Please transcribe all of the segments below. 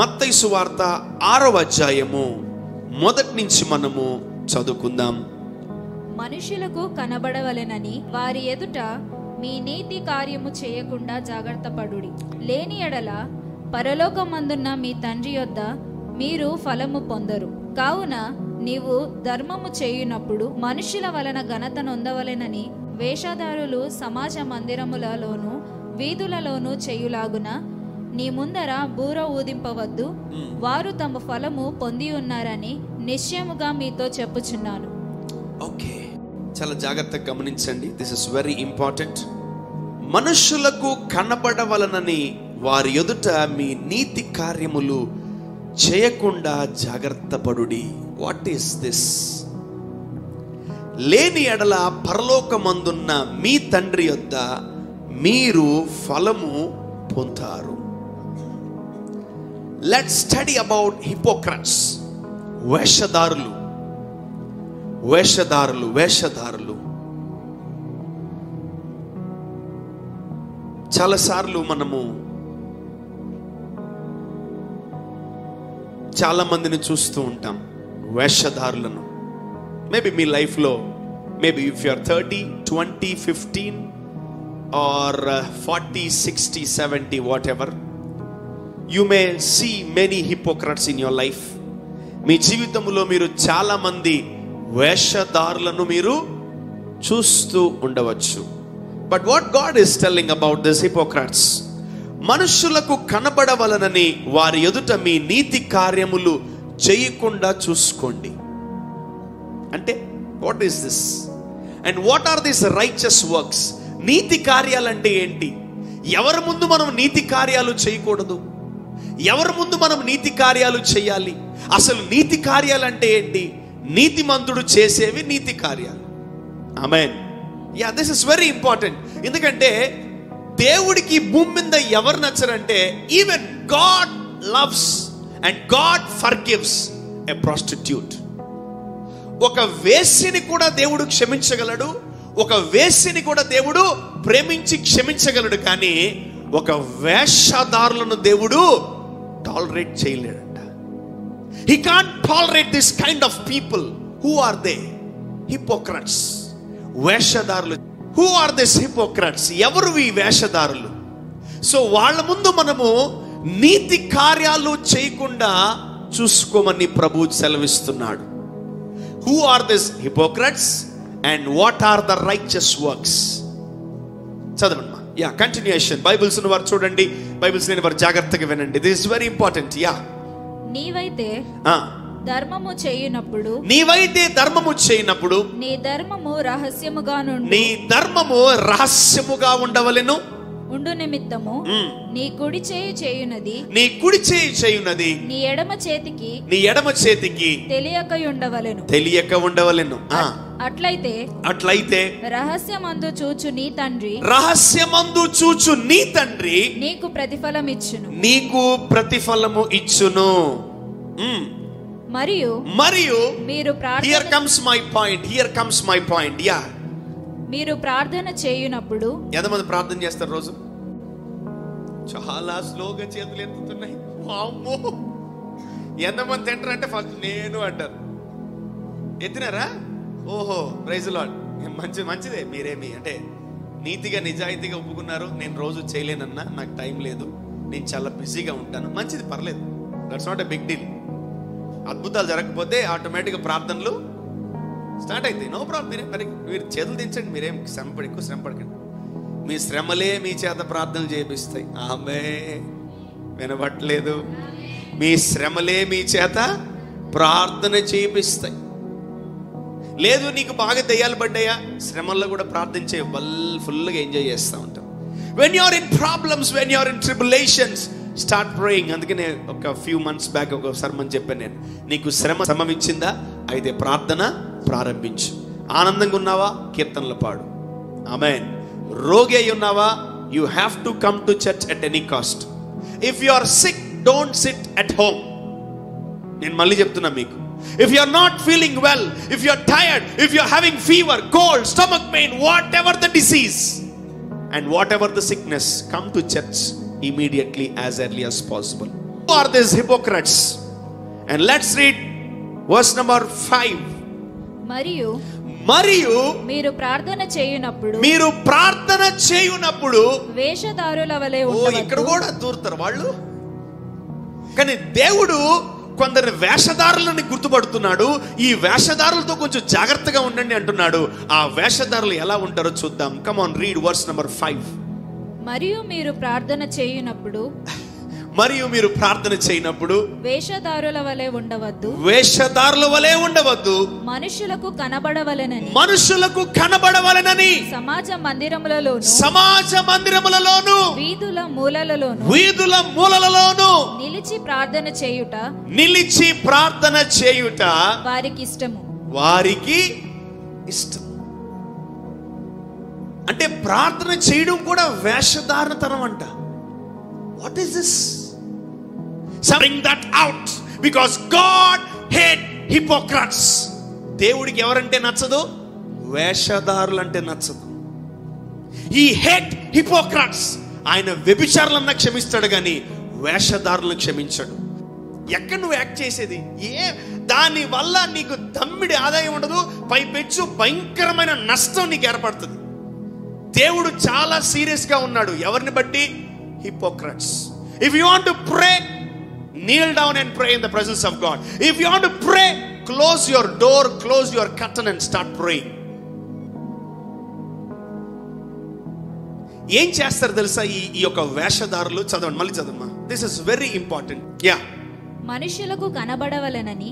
మత్తయి సువార్త 6వ అధ్యాయము మొదటి నుంచి మనము చదువుకుందాం. మనుషులకు కనబడవలెనని వారి ఎదుట మీ నీతి కార్యము చేయకుండా జాగ్రత్త పడుడి. లేని ఎడల పరలోకమందున్న మీ తండ్రి యొద్ద మీరు ఫలము పొందరు. కావున నీవు ధర్మము చేయునప్పుడు మనుషుల వలన ఘనత నొందవలెనని వేషధారులు సమాజ మందిరములలోను వీధులలోను చేయులాగున నీ ముందర బూర ఊదింపవద్దు. వారు తమ ఫలము పొంది ఉన్నారని నిశ్చయముగా మీతో చెప్పుచున్నాను. ఓకే, చాలా జాగ్రత్తగా గమనించండి. This is very important. మనుషులకు కనబడవలనని వారి ఎదుట మీ నీతి కార్యములు చేయకుండా జాగ్రత్త పడుడి. What is this? లేని ఎడల పరలోకమందున్న మీ తండ్రి యొద్ద మీరు ఫలము పొందుతారు. Let's study about hypocrites. వేషధారులు వేషధారులు వేషధారులు చాలాసార్లు మనము చాలా మందిని చూస్తూ ఉంటాం, వేషధారులను. మేబీ మీ లైఫ్లో, maybe if you are 30, 20, 15 or 40, 60, 70, whatever, you may see many hypocrites in your life. మీ జీవితంలో మీరు చాలా మంది వేషధారులను మీరు చూస్తూ ఉండవచ్చు. But what God is telling about this hypocrites? మనుషులకు కనబడవలనని వారి ఎదుట మీ నీతి కార్యములు చేయకుండా చూసుకోండి. అంటే what is this and what are this righteous works? నీతి కార్యాలంటే ఏంటి? ఎవరి ముందు మనం నీతి కార్యాలు చేయకూడదు, ఎవరి ముందు మనం నీతి కార్యాలు చేయాలి? అసలు నీతి కార్యాలు అంటే ఏంటి? నీతిమంతుడు చేసేవి నీతి కార్యాలు. Amen. Ya, this is very important. ఎందుకంటే దేవుడికి భూమి మీద ఎవరు నచ్చరంటే, even God loves and God forgives a prostitute. ఒక వేశ్యని కూడా దేవుడు క్షమించగలడు, ఒక వేశ్యని కూడా దేవుడు ప్రేమించి క్షమించగలడు. కానీ ఒక వేషధారులను దేవుడు tolerate చేయలేడంట. He can't tolerate this kind of people. Who are they? Hypocrites. వేషధారులు. Who are these hypocrites? ఎవరు ఈ వేషధారులు? సో వాళ్ళ ముందు మనము నీతి కార్యాలు చేయకుండా చూసుకోమని ప్రభు సెలవిస్తున్నాడు. Who are these hypocrites and what are the righteous works? చదవండి. Yeah, continuation. బైబిల్స్ ఉన్నవారు చూడండి, బైబిల్స్ లేని వారు జాగ్రత్తగా వినండి. This is very important. Yeah, నీవైతే ధర్మము చేయునప్పుడు, నీవైతే ధర్మము చేయనప్పుడు నీ ధర్మము రహస్యముగా నుండి, నీ ధర్మము రహస్యముగా ఉండవలెను. ఉండు నిమిత్తము నీ కుడి చేయి చేయునది, నీ కుడి చేయి చేయునది నీ ఎడమ చేతికి, నీ ఎడమ చేతికి తెలియక ఉండవలెను. తెలియక ఉండవలెను. అట్లయితే రహస్యమందు చూచు నీ తండ్రి, రహస్యమందు చూచు నీ తండ్రి నీకు ప్రతిఫలం ఇచ్చును, నీకు ప్రతిఫలము ఇచ్చును. మరియు మీరు here comes my point. Yeah, మీరు ప్రార్థన చేయునప్పుడు, ఎంతమంది ప్రార్థన చేస్తారు రోజు? చాలా స్లోగా చేతులు ఎత్తుతున్నాయి. అమ్మో, ఎంతమంది తింటారంటే ఫస్ట్ నేను అంటారు. ఎత్తినారా? ఓహో, ప్రైజ్ లార్డ్. మంచిదే. మీరేమి అంటే నీతిగా నిజాయితీగా ఒప్పుకున్నారు. నేను రోజు చేయలేనన్నా, నాకు టైం లేదు, నేను చాలా బిజీగా ఉంటాను. మంచిది, పర్లేదు. That's not a big deal. అద్భుతాలు జరగకపోతే ఆటోమేటిక్గా ప్రార్థనలు స్టార్ట్ అవుతాయి. No problem. మీరు చేతులు దించండి, మీరేం ఎక్కువ శ్రమ పడకండి. మీ శ్రమలే మీ చేత ప్రార్థనలు చేపిస్తాయి. ఆమె వినబట్టలేదు. మీ శ్రమలే మీ చేత ప్రార్థన చేపిస్తాయి. లేదు, నీకు బాగా దెయ్యాలు పడ్డాయా, శ్రమల్లో కూడా ప్రార్థన చేయ ఫుల్గా ఎంజాయ్ చేస్తూ ఉంటాం. When you are in problems, when you are in tribulations, start praying. అందుకనే ఒక ఫ్యూ మంత్స్ బ్యాక్ ఒక సర్మన్ చెప్పాను నేను, నీకు శ్రమ సంభవించిందా, అయితే ప్రార్థన ప్రారంభించు. ఆనందంగా ఉన్నావా, కీర్తనలు పాడు. ఆమేన్. రోగి అయి ఉన్నావా, you have to come to church at any cost. If you are sick, don't sit at home. నేను మళ్ళీ చెప్తున్నా మీకు, if you are not feeling well, if you are tired, if you are having fever, cold, stomach pain, whatever the disease and whatever the sickness, come to church immediately, as early as possible. Who are these hypocrites? And let's read verse number 5. మరియు మీరు ప్రార్థన చేయునప్పుడు వేషధారుల వలె ఇక్కడ కూడా దూరుతారు వాళ్ళు. కానీ దేవుడు కొందరు వేషధారులని గుర్తుపడుతున్నాడు. ఈ వేషధారులతో కొంచెం జాగ్రత్తగా ఉండండి అంటున్నాడు. ఆ వేషధారులు ఎలా ఉంటారో చూద్దాం. Come on, read verse number 5. మరియు మీరు ప్రార్థన చేయనప్పుడు వేషధారుల వలె ఉండవద్దు. మనుషులకు కనబడవలెనని సమాజ మందిరములలోను వీధుల మూలలలోను నిలిచి ప్రార్థన చేయుట వారికి ఇష్టం. అంటే ప్రార్థన చేయడం కూడా వేషధారణతనం అంట. What is this? Bring that out, because God hate hypocrites. దేవుడికి ఎవరంటే నచ్చదు? వేషధారులు అంటే నచ్చదు. He hate hypocrites. ఆయన వ్యభిచారులన్నా క్షమిస్తాడు కానీ వేషధారులను క్షమించడు. ఎక్కడ నువ్వు యాక్ట్ చేసేది? దాని వల్ల నీకు దమ్మిడి ఆదాయం ఉండదు, పైపెచ్చు భయంకరమైన నష్టం నీకు ఏర్పడుతుంది. దేవుడు చాలా సీరియస్ గా ఉన్నాడు. ఎవరిని బట్టి? Hypocrites. If you want to pray, kneel down and pray in the presence of God. If you want to pray, close your door, close your curtain and start praying. ఏం చేస్తారు తెలుసా ఈ యొక్క వేషధారులు? చదవండి, మళ్ళీ చదవమ్మా. This is very important. మనుషులకు కనబడవలెనని.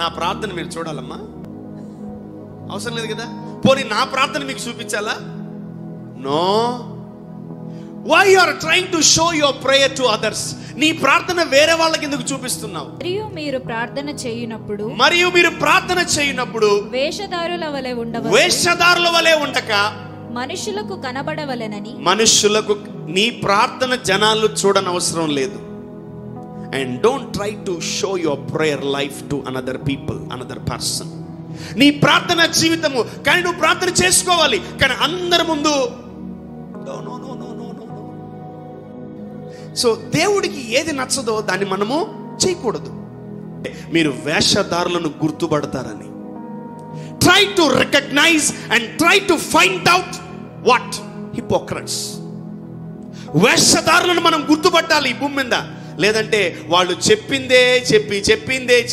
నా ప్రార్థన మీరు చూడాలమ్మా, అవసరం లేదు కదా. పోనీ నా ప్రార్థన మీకు చూపించాలా? No. Why you are trying to show your prayer to others? నీ ప్రార్థన వేరే వాళ్ళకి ఎందుకు చూపిస్తున్నావు? మరియు మీరు ప్రార్థన చేయునప్పుడు వేషధారుల వలె ఉండక మనుషులకు కనబడవలెనని. మనుషులకు నీ ప్రార్థన జనాలు చూడనవసరం లేదు. And don't try to show your prayer life to another people, another person. నీ ప్రార్థన జీవితము కానీ నువ్వు ప్రార్థన చేసుకోవాలి, కానీ అందరి ముందు సో దేవుడికి ఏది నచ్చదో దాన్ని మనము చేయకూడదు. మీరు వేషధారులను గుర్తుపడతారని. Try to recognise and try to find out what hypocrites. వేషధారులను మనం గుర్తుపట్టాలి ఈ భూమి మీద. లేదంటే వాళ్ళు చెప్పిందే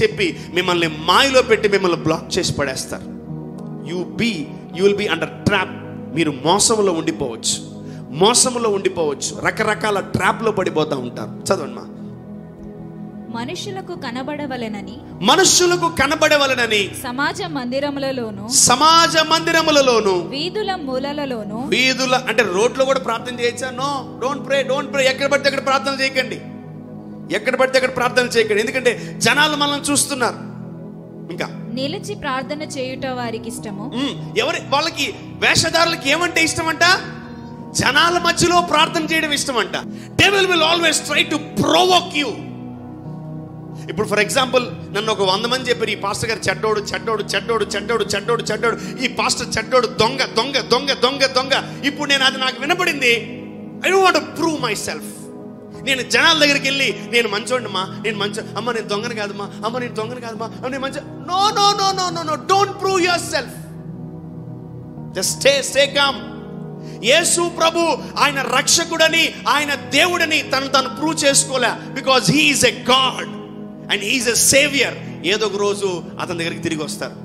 చెప్పి మిమ్మల్ని మాయలో పెట్టి మిమ్మల్ని బ్లాక్ చేసి పడేస్తారు. You will be under trap. మీరు మోసంలో ఉండిపోవచ్చు, రకరకాల ట్రాప్ లో పడిపోతా ఉంటారు. చదవండి మా. మనుషులకు కనబడవలెనని సమాజ మందిరములలోను వీధుల అంటే రోడ్లో కూడా ప్రార్థన చేయొచ్చా? No, don't pray. ఎక్కడ పడితే అక్కడ ప్రార్థన చేయకండి. ఎందుకంటే జనాలు మనల్ని చూస్తున్నారు. ఇంకా నిలిచి ప్రార్థన చేయుట వారికి ఇష్టము. వాళ్ళకి వేషధారులకి ఏమంటే ఇష్టమంట? జనాల మధ్యలో ప్రార్థన చేయడం ఇష్టమంట. Devil will always try to provoke you. ఇప్పుడు ఫర్ ఎగ్జాంపుల్ నన్ను ఒక 100 మంది చెప్పారు, ఈ పాస్టర్ గారు చెడ్డోడు, ఈ పాస్టర్ చెడ్డోడు, దొంగ. ఇప్పుడు అది నాకు వినపడింది. I don't want to prove myself. నేను జనాల దగ్గరికి వెళ్ళి నేను మంచోడినమ్మా, అమ్మ నేను దొంగను కాదమ్మా, నేను మంచి. No, don't prove yourself. Just stay calm. Yesu ప్రభు ఆయన రక్షకుడని, ఆయన దేవుడని తను ప్రూవ్ చేసుకోలే. Because he is a god and he is a saviour. ఏదో ఒక రోజు అతని దగ్గరికి తిరిగి వస్తారు.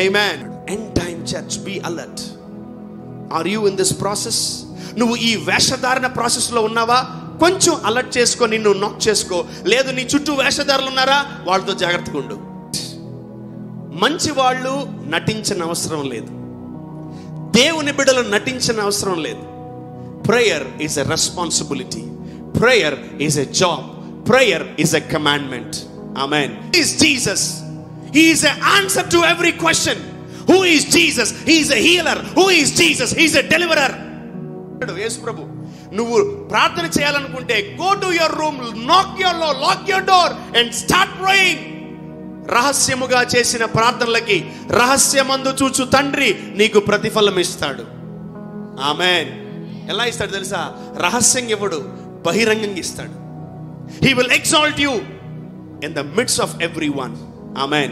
Amen. End time church, be alert. Are you in this process? నువ్వు ఈ వేషధారణ ప్రాసెస్ లో ఉన్నావా? కొంచెం అలర్ట్ చేసుకో, నిన్ను నాక్ చేసుకో. లేదు నీ చుట్టూ వేషధారులు ఉన్నారా? వాళ్ళతో జాగ్రత్తగా ఉండు. మంచి వాళ్ళు నటించిన అవసరం లేదు, దేవుని బిడ్డలు నటించిన అవసరం లేదు. Prayer is a responsibility. Prayer is a job. Prayer is a commandment. Amen. Is Jesus. He is a answer to every question. Who is Jesus? He is a healer. Who is Jesus? He is a deliverer. Yesu ప్రభు, నువ్వు ప్రార్థన చేయాలనుకుంటే go to your room, lock your door and start praying. రహస్యముగా చేసిన ప్రార్థనలకి రహస్యమందు చూచు తండ్రి నీకు ప్రతిఫలం ఇస్తాడు. ఆమేన్. ఎలా ఇస్తాడు తెలుసా? రహస్యంగా ఇవ్వడు, బహిరంగంగా ఇస్తాడు. He will exalt you in the midst of everyone. Amen.